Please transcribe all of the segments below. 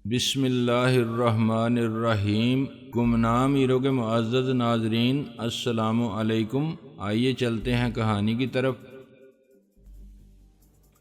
بسم اللہ الرحمن الرحیم۔ گمنام ایرو کے معزز ناظرین، السلام علیکم۔ آئیے چلتے ہیں کہانی کی طرف۔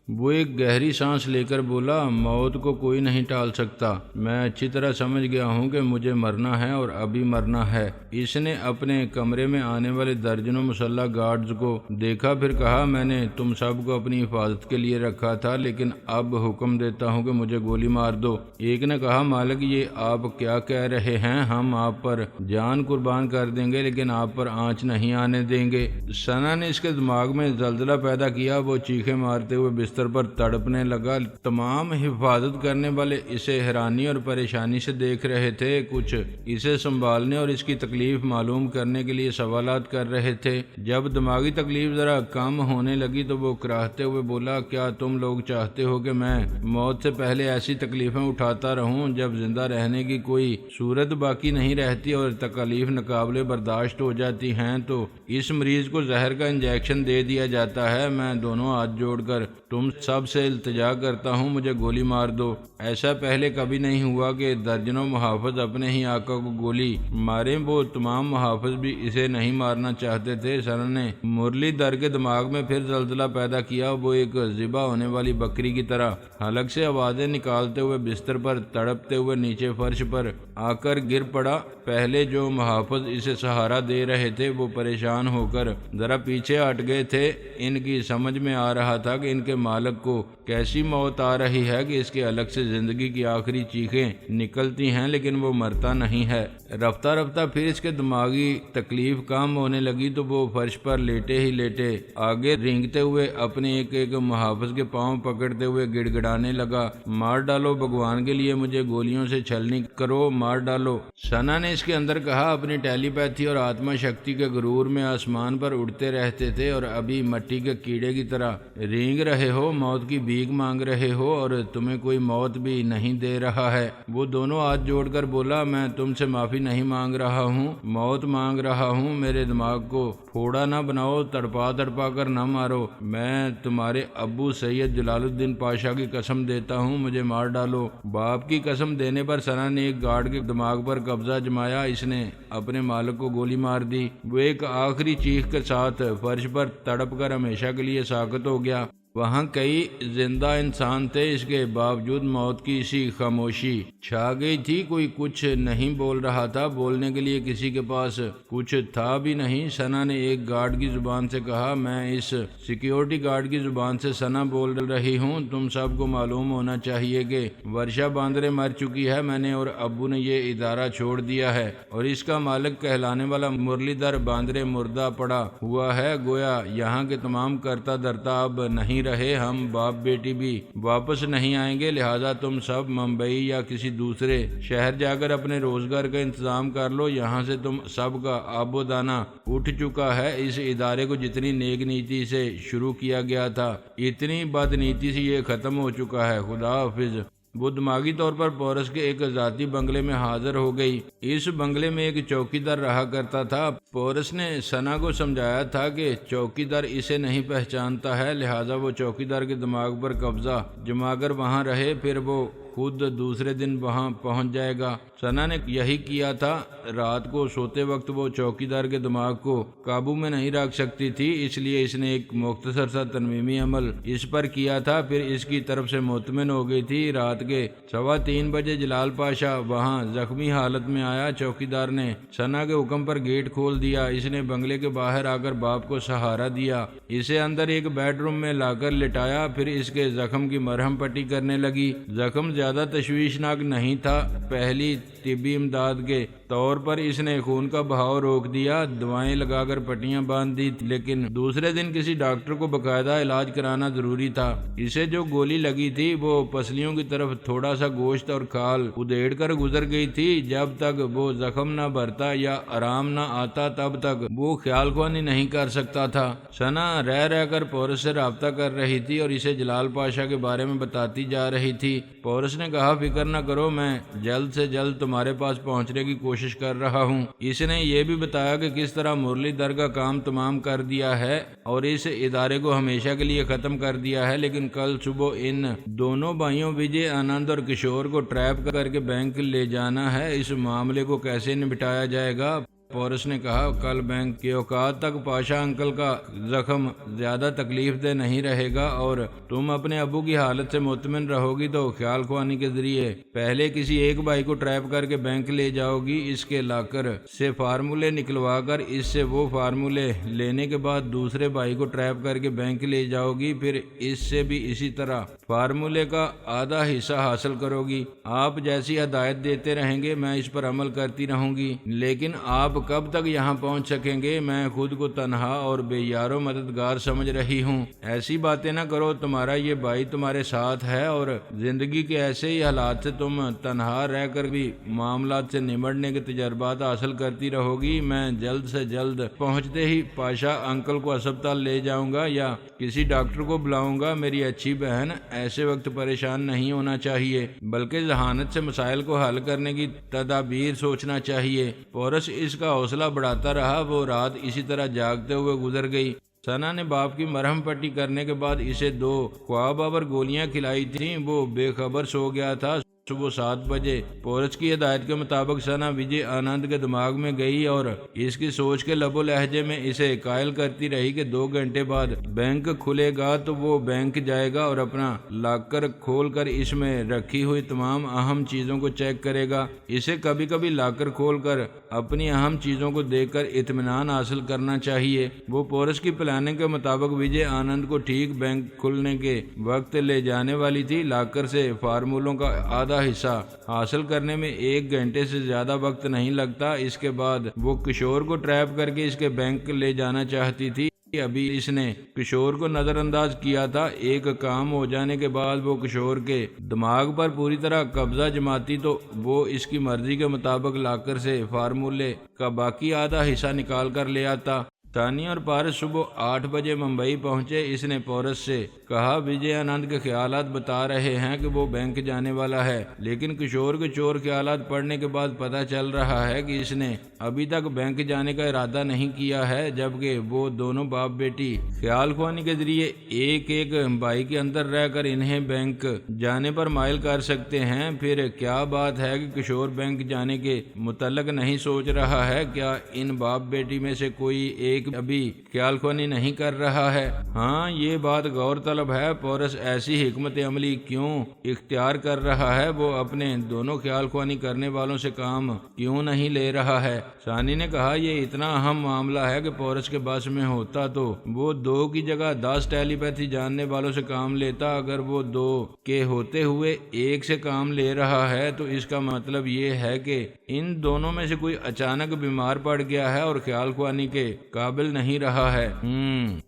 وہ ایک گہری سانس لے کر بولا، موت کو کوئی نہیں ٹال سکتا۔ میں اچھی طرح سمجھ گیا ہوں کہ مجھے مرنا ہے اور ابھی مرنا ہے۔ اس نے اپنے کمرے میں آنے والے درجنوں مسلح گارڈز کو دیکھا، پھر کہا، میں نے تم سب کو اپنی حفاظت کے لیے رکھا تھا، لیکن اب حکم دیتا ہوں کہ مجھے گولی مار دو۔ ایک نے کہا، مالک یہ آپ کیا کہہ رہے ہیں؟ ہم آپ پر جان قربان کر دیں گے لیکن آپ پر آنچ نہیں آنے دیں گے۔ ثنا نے اس کے دماغ میں زلزلہ پیدا کیا۔ وہ چیخیں مارتے ہوئے بستر پر تڑپنے لگا۔ تمام حفاظت کرنے والے اسے حیرانی اور پریشانی سے دیکھ رہے تھے، کچھ اسے سنبھالنے اور اس کی تکلیف معلوم کرنے کے لیے سوالات کر رہے تھے۔ جب دماغی تکلیف ذرا کم ہونے لگی تو وہ کراہتے ہوئے بولا، کیا تم لوگ چاہتے ہو کہ میں موت سے پہلے ایسی تکلیفیں اٹھاتا رہوں؟ جب زندہ رہنے کی کوئی صورت باقی نہیں رہتی اور تکالیف ناقابل برداشت ہو جاتی ہیں تو اس مریض کو زہر کا انجیکشن دے دیا جاتا ہے۔ میں دونوں ہاتھ جوڑ کر تم سب سے التجا کرتا ہوں، مجھے گولی مار دو۔ ایسا پہلے کبھی نہیں ہوا کہ درجنوں محافظ اپنے ہی آقا کو گولی مارے۔ وہ تمام محافظ بھی اسے نہیں مارنا چاہتے تھے۔ ثنا نے مرلی در کے دماغ میں پھر زلزلہ پیدا کیا۔ وہ ایک ذبح ہونے والی بکری کی طرح حلق سے آوازیں نکالتے ہوئے بستر پر تڑپتے ہوئے نیچے فرش پر آ کر گر پڑا۔ پہلے جو محافظ اسے سہارا دے رہے تھے وہ پریشان ہو کر ذرا پیچھے ہٹ گئے تھے۔ ان کی سمجھ میں آ رہا تھا کہ ان کے مالک کو کیسی موت آ رہی ہے کہ اس کے حلق سے زندگی کی آخری چیخیں نکلتی ہیں لیکن وہ مرتا نہیں ہے۔ رفتہ رفتہ پھر اس کے دماغی تکلیف کم ہونے لگی تو وہ فرش پر لیٹے ہی لیٹے آگے رینگتے ہوئے اپنے ایک ایک محافظ کے پاؤں پکڑتے ہوئے گڑ گڑانے لگا، مار ڈالو بھگوان کے لیے، مجھے گولیوں سے چھلنی کرو، مار ڈالو۔ ثنا نے اس کے اندر کہا، اپنی ٹیلی پیتھی اور آتما شکتی کے غرور میں آسمان پر اڑتے رہتے تھے اور ابھی مٹی کے کیڑے کی طرح رینگ رہے ہو، موت کی بھیک مانگ رہے ہو اور تمہیں کوئی موت بھی نہیں دے رہا ہے۔ وہ دونوں ہاتھ جوڑ کر بولا، میں تم سے معافی نہیں مانگ رہا ہوں، موت مانگ رہا ہوں۔ میرے دماغ کو پھوڑا نہ بناؤ، تڑپا تڑپا کر نہ مارو۔ میں تمہارے ابو سید جلال الدین پاشا کی قسم دیتا ہوں، مجھے مار ڈالو۔ باپ کی قسم دینے پر ثنا نے ایک گارڈ کے دماغ پر قبضہ جمایا۔ اس نے اپنے مالک کو گولی مار دی۔ وہ ایک آخری چیخ کے ساتھ فرش پر تڑپ کر ہمیشہ کے لیے ساکت ہو گیا۔ وہاں کئی زندہ انسان تھے، اس کے باوجود موت کی اسی خاموشی چھا گئی تھی۔ کوئی کچھ نہیں بول رہا تھا، بولنے کے لیے کسی کے پاس کچھ تھا بھی نہیں۔ ثنا نے ایک گارڈ کی زبان سے کہا، میں اس سیکیورٹی گارڈ کی زبان سے ثنا بول رہی ہوں، تم سب کو معلوم ہونا چاہیے کہ ورشا باندرے مر چکی ہے۔ میں نے اور ابو نے یہ ادارہ چھوڑ دیا ہے اور اس کا مالک کہلانے والا مرلی دھر باندرے مردہ پڑا ہوا ہے۔ گویا یہاں کے تمام کرتا درتا اب نہیں رہے، ہم باپ بیٹی بھی واپس نہیں آئیں گے، لہذا تم سب ممبئی یا کسی دوسرے شہر جا کر اپنے روزگار کا انتظام کر لو۔ یہاں سے تم سب کا آب و دانہ اٹھ چکا ہے۔ اس ادارے کو جتنی نیک نیتی سے شروع کیا گیا تھا، اتنی بد نیتی سے یہ ختم ہو چکا ہے۔ خدا حافظ۔ وہ دماغی طور پر پورس کے ایک ذاتی بنگلے میں حاضر ہو گئی۔ اس بنگلے میں ایک چوکیدار رہا کرتا تھا۔ پورس نے ثنا کو سمجھایا تھا کہ چوکیدار اسے نہیں پہچانتا ہے، لہذا وہ چوکیدار کے دماغ پر قبضہ جما کر وہاں رہے، پھر وہ خود دوسرے دن وہاں پہنچ جائے گا۔ ثنا نے یہی کیا تھا۔ رات کو سوتے وقت وہ چوکیدار کے دماغ کو قابو میں نہیں رکھ سکتی تھی، اس لیے اس نے ایک مختصر سا ترمیمی عمل اس پر کیا تھا، پھر اس کی طرف سے مطمئن ہو گئی تھی۔ رات کے 3:15 بجے جلال پاشا وہاں زخمی حالت میں آیا۔ چوکیدار نے ثنا کے حکم پر گیٹ کھول دیا۔ اس نے بنگلے کے باہر آ کر باپ کو سہارا دیا، اسے اندر ایک بیڈ روم میں لا کر لٹایا، پھر اس کے زخم کی مرہم پٹی کرنے لگی۔ زخم زیادہ تشویشناک نہیں تھا۔ پہلی طبی امداد کے طور پر اس نے خون کا بہاؤ روک دیا، دوائیں لگا کر پٹیاں باندھ دی، لیکن دوسرے دن کسی ڈاکٹر کو باقاعدہ علاج کرانا ضروری تھا۔ اسے جو گولی لگی تھی وہ پسلیوں کی طرف تھوڑا سا گوشت اور کھال ادھیڑ کر گزر گئی تھی۔ جب تک وہ زخم نہ بھرتا یا آرام نہ آتا تب تک وہ خیال خوانی نہیں کر سکتا تھا۔ ثنا رہ رہ کر پورس سے رابطہ کر رہی تھی اور اسے جلال پاشا کے بارے میں بتاتی جا رہی تھی۔ پورس نے کہا، فکر نہ کرو، میں جلد سے جلد تمہارے پاس پہنچنے کی کوشش کر رہا ہوں۔ اس نے یہ بھی بتایا کہ کس طرح مرلی دھر کا کام تمام کر دیا ہے اور اس ادارے کو ہمیشہ کے لیے ختم کر دیا ہے، لیکن کل صبح ان دونوں بھائیوں وجے آنند اور کشور کو ٹریپ کر کے بینک لے جانا ہے۔ اس معاملے کو کیسے نپٹایا جائے گا؟ پورس نے کہا، کل بینک کے اوقات تک پاشا انکل کا زخم زیادہ تکلیف دہ نہیں رہے گا اور تم اپنے ابو کی حالت سے مطمئن رہو گی تو خیال خوانی کے ذریعے پہلے کسی ایک بھائی کو ٹریپ کر کے بینک لے جاؤ گی، اس کے لاکر سے فارمولے نکلوا کر اس سے وہ فارمولے لینے کے بعد دوسرے بھائی کو ٹریپ کر کے بینک لے جاؤ گی، پھر اس سے بھی اسی طرح فارمولے کا آدھا حصہ حاصل کرو گی۔ آپ جیسی ہدایت دیتے رہیں گے میں اس پر عمل کرتی رہوں گی، لیکن آپ کب تک یہاں پہنچ سکیں گے؟ میں خود کو تنہا اور بے یار و مددگار سمجھ رہی ہوں۔ ایسی باتیں نہ کرو، تمہارا یہ بھائی تمہارے ساتھ ہے اور زندگی کے ایسے ہی حالات سے تم تنہا رہ کر بھی معاملات سے نمٹنے کے تجربات حاصل کرتی رہو گی۔ میں جلد سے جلد پہنچتے ہی پاشا انکل کو ہسپتال لے جاؤں گا یا کسی ڈاکٹر کو بلاؤں گا۔ میری اچھی بہن، ایسے وقت پریشان نہیں ہونا چاہیے بلکہ ذہانت سے مسائل کو حل کرنے کی تدابیر سوچنا چاہیے۔ پورس اس کا حوصلہ بڑھاتا رہا۔ وہ رات اسی طرح جاگتے ہوئے گزر گئی۔ ثنا نے باپ کی مرہم پٹی کرنے کے بعد اسے 2 خواب آور گولیاں کھلائی تھیں۔ وہ بے خبر سو گیا تھا۔ صبح 7 بجے پورس کی ہدایت کے مطابق ثنا وجے آنند کے دماغ میں گئی اور اس کی سوچ کے لب و لہجے میں اسے قائل کرتی رہی کہ 2 گھنٹے بعد بینک کھلے گا تو وہ بینک جائے گا اور اپنا لاکر کھول کر اس میں رکھی ہوئی تمام اہم چیزوں کو چیک کرے گا۔ اسے کبھی کبھی لاکر کھول کر اپنی اہم چیزوں کو دیکھ کر اطمینان حاصل کرنا چاہیے۔ وہ پورس کی پلاننگ کے مطابق وجے آنند کو ٹھیک بینک کھلنے کے وقت لے جانے والی تھی۔ لاکر سے فارمولوں کا آدھا حصہ حاصل کرنے میں 1 گھنٹے سے زیادہ وقت نہیں لگتا۔ اس کے بعد وہ کشور کو ٹریپ کر کے اس کے بینک لے جانا چاہتی تھی۔ ابھی اس نے کشور کو نظر انداز کیا تھا۔ ایک کام ہو جانے کے بعد وہ کشور کے دماغ پر پوری طرح قبضہ جماتی تو وہ اس کی مرضی کے مطابق لاکر سے فارمولے کا باقی آدھا حصہ نکال کر لے آتا۔ تانی اور پارس صبح 8 بجے ممبئی پہنچے۔ اس نے پورس سے کہا، وجے آنند کے خیالات بتا رہے ہیں کہ وہ بینک جانے والا ہے، لیکن کشور کے چور خیالات پڑھنے کے بعد پتہ چل رہا ہے کہ اس نے ابھی تک بینک جانے کا ارادہ نہیں کیا ہے، جبکہ وہ دونوں باپ بیٹی خیال خوانی کے ذریعے ایک ایک بھائی کے اندر رہ کر انہیں بینک جانے پر مائل کر سکتے ہیں۔ پھر کیا بات ہے کہ کشور بینک جانے کے متعلق نہیں سوچ رہا ہے؟ کیا ان باپ بیٹی میں سے کوئی ایک ابھی خیال خوانی نہیں کر رہا ہے؟ ہاں، یہ بات غور طلب ہے۔ پورس ایسی حکمت عملی کیوں اختیار کر رہا ہے؟ وہ اپنے دونوں خیال خوانی کرنے والوں سے کام کیوں نہیں لے رہا ہے؟ ثانی نے کہا، یہ اتنا اہم معاملہ ہے کہ پورس کے بس میں ہوتا تو وہ 2 کی جگہ 10 ٹیلی پیتھی جاننے والوں سے کام لیتا۔ اگر وہ 2 کے ہوتے ہوئے 1 سے کام لے رہا ہے تو اس کا مطلب یہ ہے کہ ان دونوں میں سے کوئی اچانک بیمار پڑ گیا ہے اور خیال خوانی کے قابل نہیں رہا ہے۔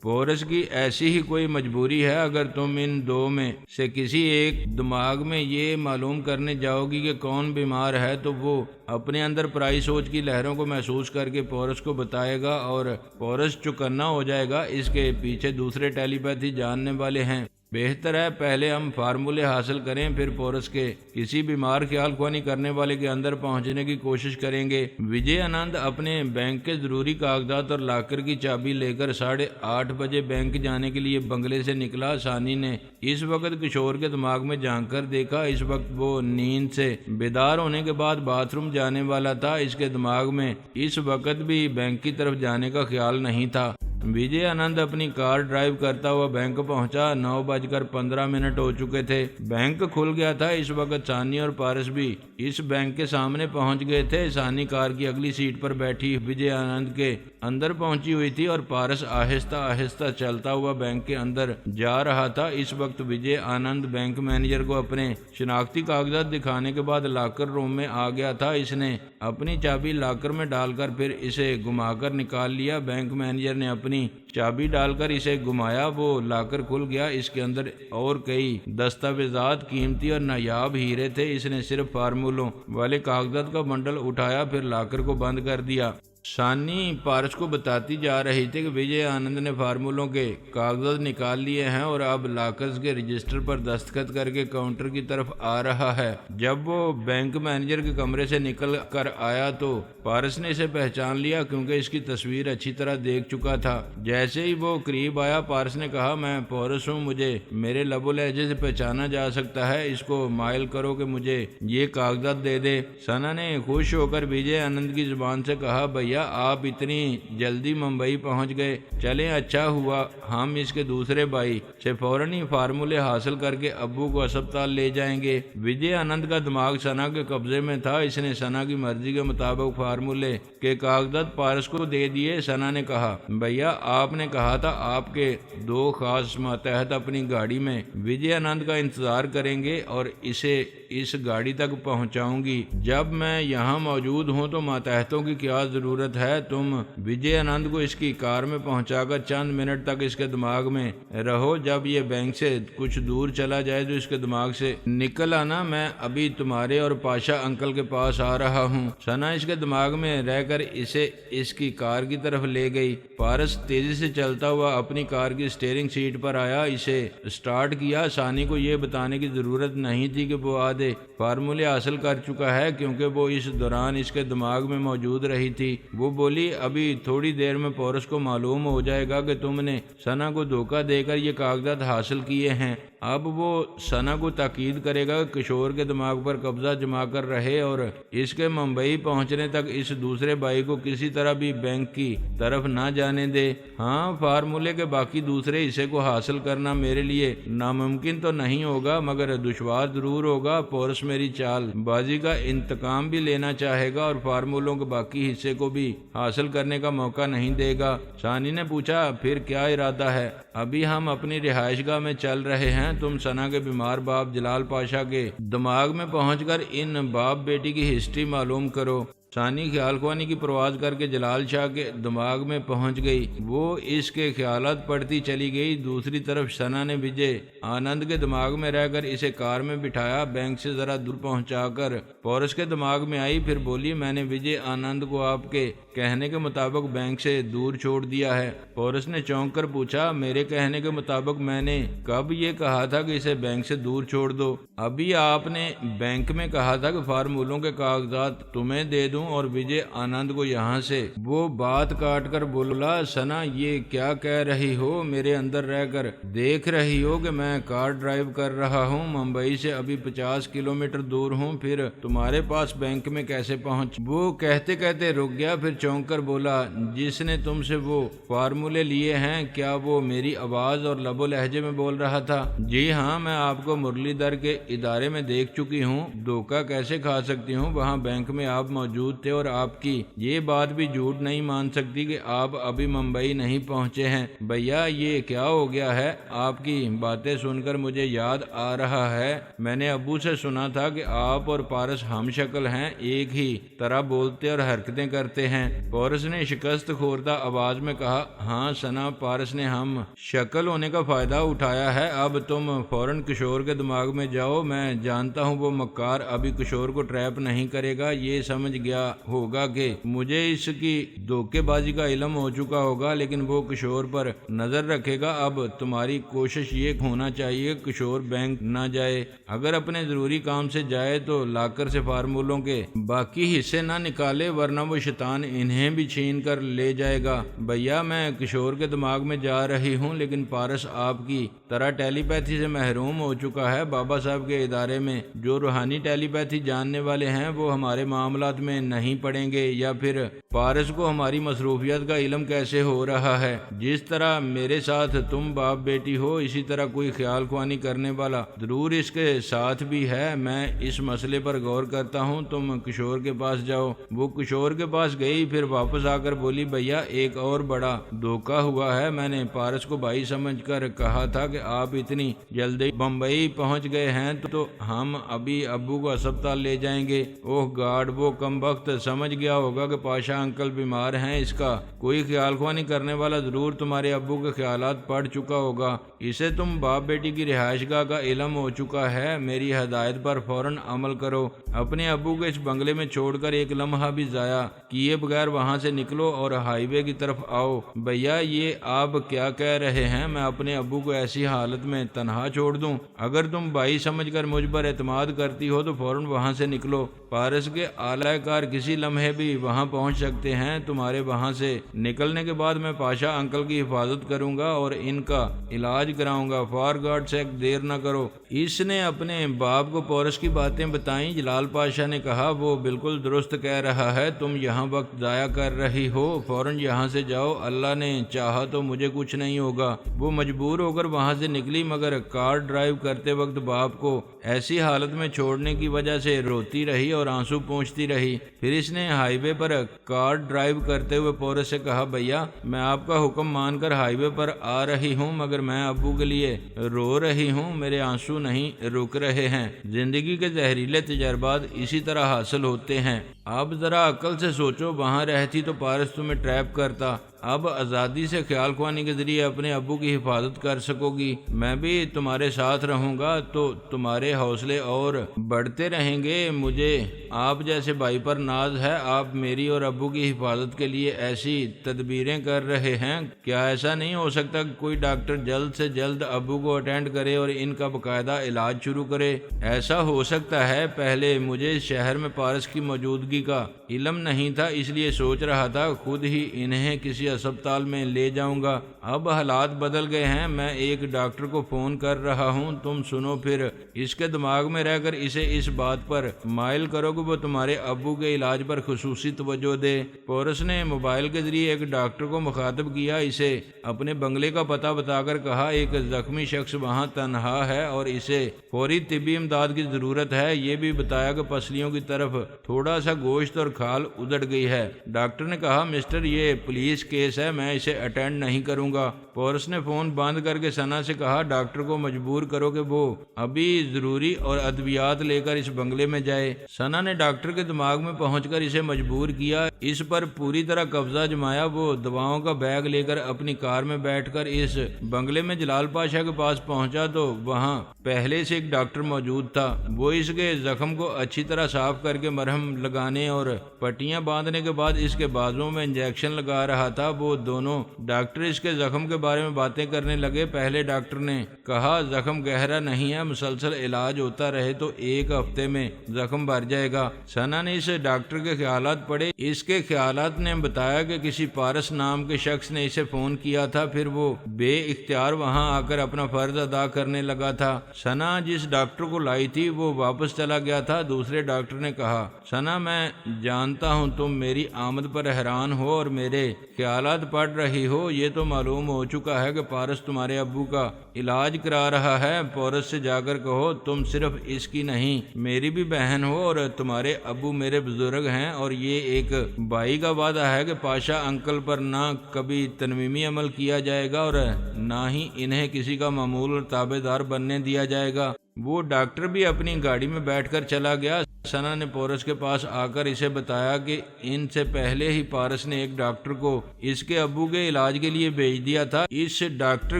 پورس کی ایسی ہی کوئی مجبوری ہے۔ اگر تم ان 2 میں سے کسی ایک دماغ میں یہ معلوم کرنے جاؤ گی کہ کون بیمار ہے تو وہ اپنے اندر پرائی سوچ کی لہروں کو محسوس کر کے پورس کو بتائے گا اور پورس چوکنا ہو جائے گا۔ اس کے پیچھے دوسرے ٹیلی پیتھی جاننے والے ہیں۔ بہتر ہے پہلے ہم فارمولے حاصل کریں، پھر پورس کے کسی بیمار خیال خوانی کرنے والے کے اندر پہنچنے کی کوشش کریں گے۔ وجے آنند اپنے بینک کے ضروری کاغذات اور لاکر کی چابی لے کر 8:30 بجے بینک جانے کے لیے بنگلے سے نکلا۔ ثانی نے اس وقت کشور کے دماغ میں جھانک کر دیکھا۔ اس وقت وہ نیند سے بیدار ہونے کے بعد باتھ روم جانے والا تھا۔ اس کے دماغ میں اس وقت بھی بینک کی طرف جانے کا خیال نہیں تھا۔ وجے آنند اپنی کار ڈرائیو کرتا ہوا بینک پہنچا۔ 9:15 ہو چکے تھے۔ بینک کھل گیا تھا۔ اس وقت ثانی اور پارس بھی اس بینک کے سامنے پہنچ گئے تھے۔ ثانی کار کی اگلی سیٹ پر بیٹھی وجے آنند کے اندر پہنچی ہوئی تھی اور پارس آہستہ آہستہ چلتا ہوا بینک کے اندر جا رہا تھا۔ اس وقت وجے آنند بینک مینیجر کو اپنے شناختی کاغذات دکھانے کے بعد لاکر روم میں آ گیا تھا۔ اس نے اپنی چابی لاکر میں ڈال کر پھر اسے گھما کر نکال لیا۔ بینک مینیجر نے اپنی چابی ڈال کر اسے گھمایا۔ وہ لاکر کھل گیا۔ اس کے اندر اور کئی دستاویزات، قیمتی اور نایاب ہیرے تھے۔ اس نے صرف فارمولوں والے کاغذات کا بنڈل اٹھایا، پھر لاکر کو بند کر دیا۔ ثانی پارس کو بتاتی جا رہی تھی کہ وجے آنند نے فارمولوں کے کاغذات نکال لیے ہیں اور اب لاکرز کے رجسٹر پر دستخط کر کے کاؤنٹر کی طرف آ رہا ہے۔ جب وہ بینک مینیجر کے کمرے سے نکل کر آیا تو پارس نے اسے پہچان لیا کیونکہ اس کی تصویر اچھی طرح دیکھ چکا تھا۔ جیسے ہی وہ قریب آیا پارس نے کہا، میں پورس ہوں، مجھے میرے لب و لہجے سے پہچانا جا سکتا ہے، اس کو مائل کرو کہ مجھے یہ کاغذات دے دے۔ ثنا نے خوش ہو کر وجے آنند کی زبان سے کہا، بھیا آپ اتنی جلدی ممبئی پہنچ گئے، چلیں اچھا ہوا ہم اس کے دوسرے بھائی سے فوراً ہی فارمولے حاصل کر کے ابو کو اسپتال لے جائیں گے۔ وجے آنند کا دماغ ثنا کے قبضے میں تھا، اس نے ثنا کی مرضی کے مطابق فارمولے کے کاغذات پارس کو دے دیے۔ ثنا نے کہا، بھیا آپ نے کہا تھا آپ کے دو خاص ماتحت اپنی گاڑی میں وجے آنند کا انتظار کریں گے اور اسے اس گاڑی تک پہنچاؤں گی۔ جب میں یہاں موجود ہوں تو ماتحتوں کی کیا ضرورت ہے؟ تم وجے آنند کو اس کی کار میں پہنچا کر چند منٹ تک اس کے دماغ میں رہو، جب یہ بینک سے کچھ دور چلا جائے تو اس کے دماغ سے نکل آنا، میں ابھی تمہارے اور پاشا انکل کے پاس آ رہا ہوں۔ ثنا اس کے دماغ میں رہ کر اسے اس کی کار کی طرف لے گئی۔ پارس تیزی سے چلتا ہوا اپنی کار کی اسٹیئرنگ سیٹ پر آیا، اسے سٹارٹ کیا۔ ثانی کو یہ بتانے کی ضرورت نہیں تھی کہ وہ آدھے فارمولے حاصل کر چکا ہے کیونکہ وہ اس دوران اس کے دماغ میں موجود رہی تھی۔ وہ بولی، ابھی تھوڑی دیر میں پورس کو معلوم ہو جائے گا کہ تم نے ثنا کو دھوکہ دے کر یہ کاغذات حاصل کیے ہیں۔ اب وہ ثنا کو تاکید کرے گا کہ کشور کے دماغ پر قبضہ جما کر رہے اور اس کے ممبئی پہنچنے تک اس دوسرے بھائی کو کسی طرح بھی بینک کی طرف نہ جانے دے۔ ہاں، فارمولے کے باقی دوسرے حصے کو حاصل کرنا میرے لیے ناممکن تو نہیں ہوگا مگر دشوار ضرور ہوگا۔ پورس میری چال بازی کا انتقام بھی لینا چاہے گا اور فارمولوں کے باقی حصے کو بھی حاصل کرنے کا موقع نہیں دے گا۔ ثانی نے پوچھا، پھر کیا ارادہ ہے؟ ابھی ہم اپنی رہائش گاہ میں چل رہے ہیں، تم ثنا کے بیمار باپ جلال پاشا کے دماغ میں پہنچ کر ان باپ بیٹی کی ہسٹری معلوم کرو۔ ثانی خیال خوانی کی پرواز کر کے جلال شاہ کے دماغ میں پہنچ گئی، وہ اس کے خیالات پڑھتی چلی گئی۔ دوسری طرف ثنا نے وجے آنند کے دماغ میں رہ کر اسے کار میں بٹھایا، بینک سے ذرا دور پہنچا کر پورس کے دماغ میں آئی، پھر بولی، میں نے وجے آنند کو آپ کے کہنے کے مطابق بینک سے دور چھوڑ دیا ہے۔ پورس نے چونک کر پوچھا، میرے کہنے کے مطابق میں نے کب یہ کہا تھا کہ اسے بینک سے دور چھوڑ دو؟ ابھی آپ نے بینک میں کہا تھا کہ فارمولوں کے کاغذات تمہیں دے دوں اور وجے آنند کو یہاں سے۔ وہ بات کاٹ کر بولا، ثنا یہ کیا کہہ رہی ہو؟ میرے اندر رہ کر دیکھ رہی ہو کہ میں کار ڈرائیو کر رہا ہوں، ممبئی سے ابھی 50 کلومیٹر دور ہوں، پھر تمہارے پاس بینک میں کیسے پہنچ؟ وہ کہتے کہتے رک گیا، پھر چونک کر بولا، جس نے تم سے وہ فارمولے لیے ہیں کیا وہ میری آواز اور لب و لہجے میں بول رہا تھا؟ جی ہاں، میں آپ کو مرلی دھر کے ادارے میں دیکھ چکی ہوں، دھوکہ کیسے کھا سکتی ہوں؟ وہاں بینک میں آپ موجود تھے اور آپ کی یہ بات بھی جھوٹ نہیں مان سکتی کہ آپ ابھی ممبئی نہیں پہنچے ہیں۔ بھیا یہ کیا ہو گیا ہے؟ آپ کی باتیں سن کر مجھے یاد آ رہا ہے، میں نے ابو سے سنا تھا کہ آپ اور پارس ہم شکل ہیں، ایک ہی طرح بولتے اور حرکتیں کرتے ہیں۔ پورس نے شکست خوردہ آواز میں کہا، ہاں ثنا، پارس نے ہم شکل ہونے کا فائدہ اٹھایا ہے، اب تم فوراً کشور کے دماغ میں جاؤ، میں جانتا ہوں وہ مکار ابھی کشور کو ٹریپ نہیں کرے گا، یہ سمجھ گیا ہوگا کہ مجھے اس کی دھوکے بازی کا علم ہو چکا ہوگا، لیکن وہ کشور پر نظر رکھے گا۔ اب تمہاری کوشش یہ ہونا چاہیے کشور بینک نہ جائے، اگر اپنے ضروری کام سے جائے تو لاکر سے فارمولوں کے باقی حصے نہ نکالے، ورنہ وہ شیطان انہیں بھی چھین کر لے جائے گا۔ بھیا میں کشور کے دماغ میں جا رہی ہوں، لیکن پارس آپ کی طرح ٹیلی پیتھی سے محروم ہو چکا ہے۔ بابا صاحب کے ادارے میں جو روحانی ٹیلی پیتھی جاننے والے ہیں وہ ہمارے معاملات میں نہیں پڑیں گے، یا پھر پارس کو ہماری مصروفیات کا علم کیسے ہو رہا ہے؟ جس طرح میرے ساتھ تم باپ بیٹی ہو، اسی طرح کوئی خیال خوانی کرنے والا ضرور اس کے ساتھ بھی ہے۔ میں اس مسئلے پر غور کرتا ہوں، تم کشور کے پاس جاؤ۔ وہ کشور کے پاس گئی، پھر واپس آ کر بولی، بھیا ایک اور بڑا دھوکہ ہوا ہے، میں نے پارس کو بھائی سمجھ کر کہا تھا کہ آپ اتنی جلدی بمبئی پہنچ گئے ہیں تو ہم ابھی ابو کو اسپتال لے جائیں گے۔ اوہ گاڈ، وہ کم بخت وقت سمجھ گیا ہوگا کہ پاشا انکل بیمار ہیں، اس کا کوئی خیال خواہ نہیں کرنے والا ضرور تمہارے ابو کے خیالات پڑھ چکا ہوگا، اسے تم باپ بیٹی کی رہائش گاہ کا علم ہو چکا ہے، میری ہدایت پر فوراً عمل کرو، اپنے ابو کو اس بنگلے میں چھوڑ کر ایک لمحہ بھی ضائع کیے بغیر وہاں سے نکلو اور ہائی وے کی طرف آؤ۔ بھیا یہ آپ کیا کہہ رہے ہیں؟ میں اپنے ابو کو ایسی حالت میں تنہا چھوڑ دوں؟ اگر تم بھائی سمجھ کر مجھ پر اعتماد کرتی ہو تو فوراً وہاں سے نکلو، پارس کے اعلی کار کسی لمحے بھی وہاں پہنچ سکتے ہیں، تمہارے وہاں سے نکلنے کے بعد میں پاشا انکل کی حفاظت کروں گا اور ان کا علاج کراؤں گا، فار گاڈ سیک دیر نہ کرو۔ اس نے اپنے باپ کو پورس کی باتیں بتائیں۔ جلال پاشا نے کہا وہ بالکل درست کہہ رہا ہے، تم یہاں وقت ضائع کر رہی ہو، فوراً یہاں سے جاؤ، اللہ نے چاہا تو مجھے کچھ نہیں ہوگا۔ وہ مجبور ہو کر وہاں سے نکلی مگر کار ڈرائیو کرتے وقت باپ کو ایسی حالت میں چھوڑنے کی وجہ سے روتی رہی اور آنسو پونچھتی رہی۔ پھر اس نے ہائی وے پر کار ڈرائیو کرتے ہوئے پورس سے کہا بھیا میں آپ کا حکم مان کر ہائی وے پر آ رہی ہوں مگر میں ابو کے لیے رو رہی ہوں، میرے آنسو نہیں رک رہے ہیں۔ زندگی کے زہریلے تجربات اسی طرح حاصل ہوتے ہیں۔ اب ذرا عقل سے سوچو، وہاں رہتی تو پارس تمہیں ٹریپ کرتا، اب آزادی سے خیال خوانی کے ذریعے اپنے ابو کی حفاظت کر سکو گی، میں بھی تمہارے ساتھ رہوں گا تو تمہارے حوصلے اور بڑھتے رہیں گے۔ مجھے آپ جیسے بھائی پر ناز ہے، آپ میری اور ابو کی حفاظت کے لیے ایسی تدبیریں کر رہے ہیں، کیا ایسا نہیں ہو سکتا کہ کوئی ڈاکٹر جلد سے جلد ابو کو اٹینڈ کرے اور ان کا باقاعدہ علاج شروع کرے؟ ایسا ہو سکتا ہے، پہلے مجھے شہر میں پارس کی موجودگی کا علم نہیں تھا، اس لیے سوچ رہا تھا خود ہی انہیں کسی اسپتال میں لے جاؤں گا، اب حالات بدل گئے ہیں، میں ایک ڈاکٹر کو فون کر رہا ہوں، تم سنو، پھر اس کے دماغ میں رہ کر اسے اس بات پر مائل کرو کہ وہ تمہارے ابو کے علاج پر خصوصی توجہ دے۔ پورس نے موبائل کے ذریعے ایک ڈاکٹر کو مخاطب کیا، اسے اپنے بنگلے کا پتہ بتا کر کہا ایک زخمی شخص وہاں تنہا ہے اور اسے فوری طبی امداد کی ضرورت ہے، یہ بھی بتایا کہ پسلیوں کی طرف تھوڑا سا گوشت اور کھال ادڑ گئی ہے۔ ڈاکٹر نے کہا مسٹر یہ پولیس کیس ہے، میں اسے اٹینڈ نہیں کروں گا۔ پورس نے فون بند کر کے ثنا سے کہا ڈاکٹر کو مجبور کرو کہ وہ ابھی ضروری اور ادویات لے کر اس بنگلے میں جائے۔ ثنا نے ڈاکٹر کے دماغ میں پہنچ کر اسے مجبور کیا، اس پر پوری طرح قبضہ جمایا، وہ دواؤں کا بیگ لے کر اپنی کار میں بیٹھ کر اس بنگلے میں جلال پاشا کے پاس پہنچا تو وہاں پہلے سے ایک ڈاکٹر موجود تھا، وہ اس کے زخم کو اچھی طرح صاف کر کے مرہم لگانے اور پٹیاں باندھنے کے بعد اس کے بازوؤں میں انجیکشن لگا رہا تھا۔ وہ دونوں ڈاکٹر اس کے زخم کے بارے میں باتیں کرنے لگے۔ پہلے ڈاکٹر نے کہا زخم گہرا نہیں ہے، مسلسل علاج ہوتا رہے تو ایک ہفتے میں زخم بھر جائے گا۔ ثنا نے اس ڈاکٹر کے خیالات پڑھے، اس کے خیالات نے بتایا کہ کسی پارس نام کے شخص نے اسے فون کیا تھا، پھر وہ بے اختیار وہاں آ کر اپنا فرض ادا کرنے لگا تھا۔ ثنا جس ڈاکٹر کو لائی تھی وہ واپس چلا گیا تھا۔ دوسرے ڈاکٹر نے کہا ثنا میں جانتا ہوں تم میری آمد پر حیران ہو اور میرے خیالات پڑھ رہی ہو، یہ تو معلوم ہو چکا ہے کہ پارس تمہارے ابو کا علاج کرا رہا ہے، پورس سے جا کر کہو تم صرف اس کی نہیں میری بھی بہن ہو اور تمہارے ابو میرے بزرگ ہیں اور یہ ایک بھائی کا وعدہ ہے کہ پاشا انکل پر نہ کبھی تنویمی عمل کیا جائے گا اور نہ ہی انہیں کسی کا معمول اور تابع دار بننے دیا جائے گا۔ وہ ڈاکٹر بھی اپنی گاڑی میں بیٹھ کر چلا گیا۔ ثنا نے پورس کے پاس آ کر اسے بتایا کہ ان سے پہلے ہی پارس نے ایک ڈاکٹر کو اس کے ابو کے علاج کے لیے بھیج دیا تھا۔ اس ڈاکٹر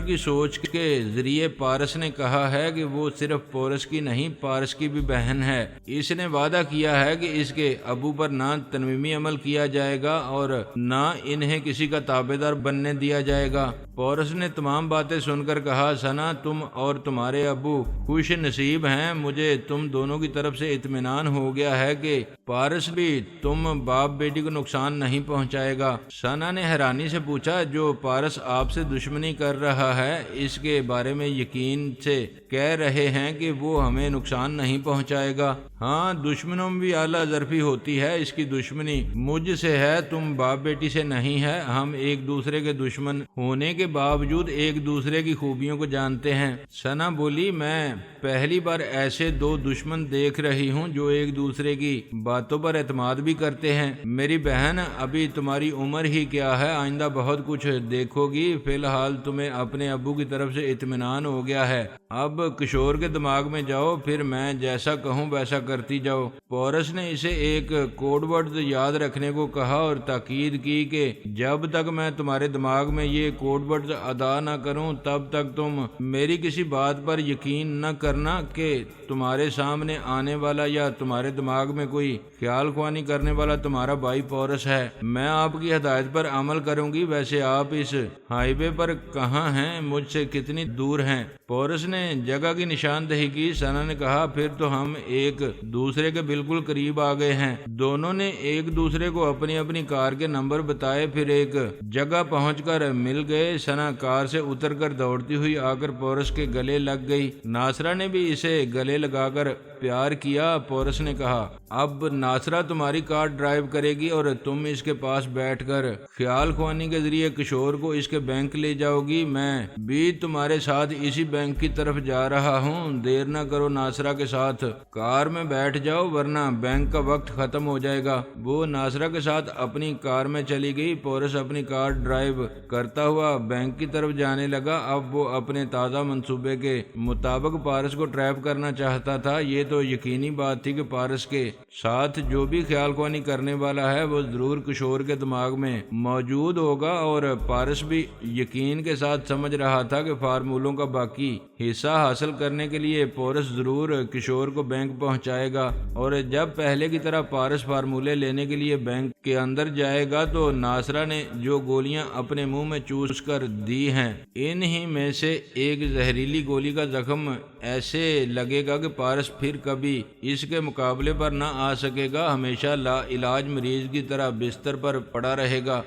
کی سوچ کے ذریعے پارس نے کہا ہے کہ وہ صرف پورس کی نہیں پارس کی بھی بہن ہے۔ اس نے وعدہ کیا ہے کہ اس کے ابو پر نہ تنویمی عمل کیا جائے گا اور نہ انہیں کسی کا تابع دار بننے دیا جائے گا۔ پورس نے تمام باتیں سن کر کہا ثنا تم اور تمہارے ابو خوش نصیب ہیں، مجھے تم دونوں کی طرف سے اطمینان ہو گیا ہے کہ پارس بھی تم باپ بیٹی کو نقصان نہیں پہنچائے گا۔ ثنا نے حیرانی سے پوچھا جو پارس آپ سے دشمنی کر رہا ہے اس کے بارے میں یقین سے کہہ رہے ہیں کہ وہ ہمیں نقصان نہیں پہنچائے گا؟ ہاں دشمنوں میں بھی اعلیٰ ظرفی ہوتی ہے، اس کی دشمنی مجھ سے ہے، تم باپ بیٹی سے نہیں ہے، ہم ایک دوسرے کے دشمن ہونے کے باوجود ایک دوسرے کی خوبیوں کو جانتے ہیں۔ ثنا بولی میں پہلی بار ایسے دو دشمن دیکھ رہی ہوں جو ایک دوسرے کی باتوں پر اعتماد بھی کرتے ہیں۔ میری بہن ابھی تمہاری عمر ہی کیا ہے، آئندہ بہت کچھ دیکھو گی، فی الحال تمہیں اپنے ابو کی طرف سے اطمینان ہو گیا ہے، اب کشور کے دماغ میں جاؤ، پھر میں جیسا کہوں ویسا کرتی جاؤ۔ پورس نے اسے ایک کوڈ ورڈ یاد رکھنے کو کہا اور تاکید کی کہ جب تک میں تمہارے دماغ میں یہ کوڈ ورڈ ادا نہ کروں تب تک تم میری کسی بات پر یقین نہ کرنا کہ تمہارے سامنے آنے والا یا تمہارے دماغ میں کوئی خیال خوانی کرنے والا تمہارا بھائی پورس ہے۔ میں آپ کی ہدایت پر عمل کروں گی۔ ویسے آپ اس ہائی وے پر کہاں ہیں؟ مجھ سے کتنی دور ہیں؟ پورس نے جگہ کی نشاندہی کی۔ سنا نے کہا پھر تو ہم ایک دوسرے کے بالکل قریب آ گئے ہیں۔ دونوں نے ایک دوسرے کو اپنی اپنی کار کے نمبر بتائے، پھر ایک جگہ پہنچ کر مل گئے۔ سنا کار سے اتر کر دوڑتی ہوئی آ کر پورس کے گلے لگ گئی۔ ناصرہ نے بھی اسے گلے لگا کر پیار کیا۔ پورس نے کہا اب ناصرہ تمہاری کار ڈرائیو کرے گی اور تم اس کے پاس بیٹھ کر خیال خوانی کے ذریعے کشور کو اس کے بینک لے جاؤ گی۔ میں بھی تمہارے ساتھ اسی بینک کی طرف جا رہا ہوں۔ دیر نہ کرو، ناصرہ کے ساتھ کار میں بیٹھ جاؤ ورنہ بینک کا وقت ختم ہو جائے گا۔ وہ ناصرہ کے ساتھ اپنی کار میں چلی گئی۔ پورس اپنی کار ڈرائیو کرتا ہوا بینک کی طرف جانے لگا۔ اب وہ اپنے تازہ منصوبے کے مطابق پارس کو ٹریپ کرنا چاہتا تھا۔ یہ تو یقینی بات تھی کہ پارس کے ساتھ جو بھی خیال خوانی کرنے والا ہے وہ ضرور کشور کے دماغ میں موجود ہوگا، اور پارس بھی یقین کے ساتھ سمجھ رہا تھا کہ فارمولوں کا باقی حصہ حاصل کرنے کے لیے پورس ضرور کشور کو بینک پہنچائے گا، اور جب پہلے کی طرح پارس فارمولے لینے کے لیے بینک کے اندر جائے گا تو ناصرہ نے جو گولیاں اپنے منہ میں چوس کر دی ہیں انہی میں سے ایک زہریلی گولی کا زخم ایسے لگے گا کہ پارس پھر کبھی اس کے مقابلے پر نہ آ سکے گا، ہمیشہ لا علاج مریض کی طرح بستر پر پڑا رہے گا۔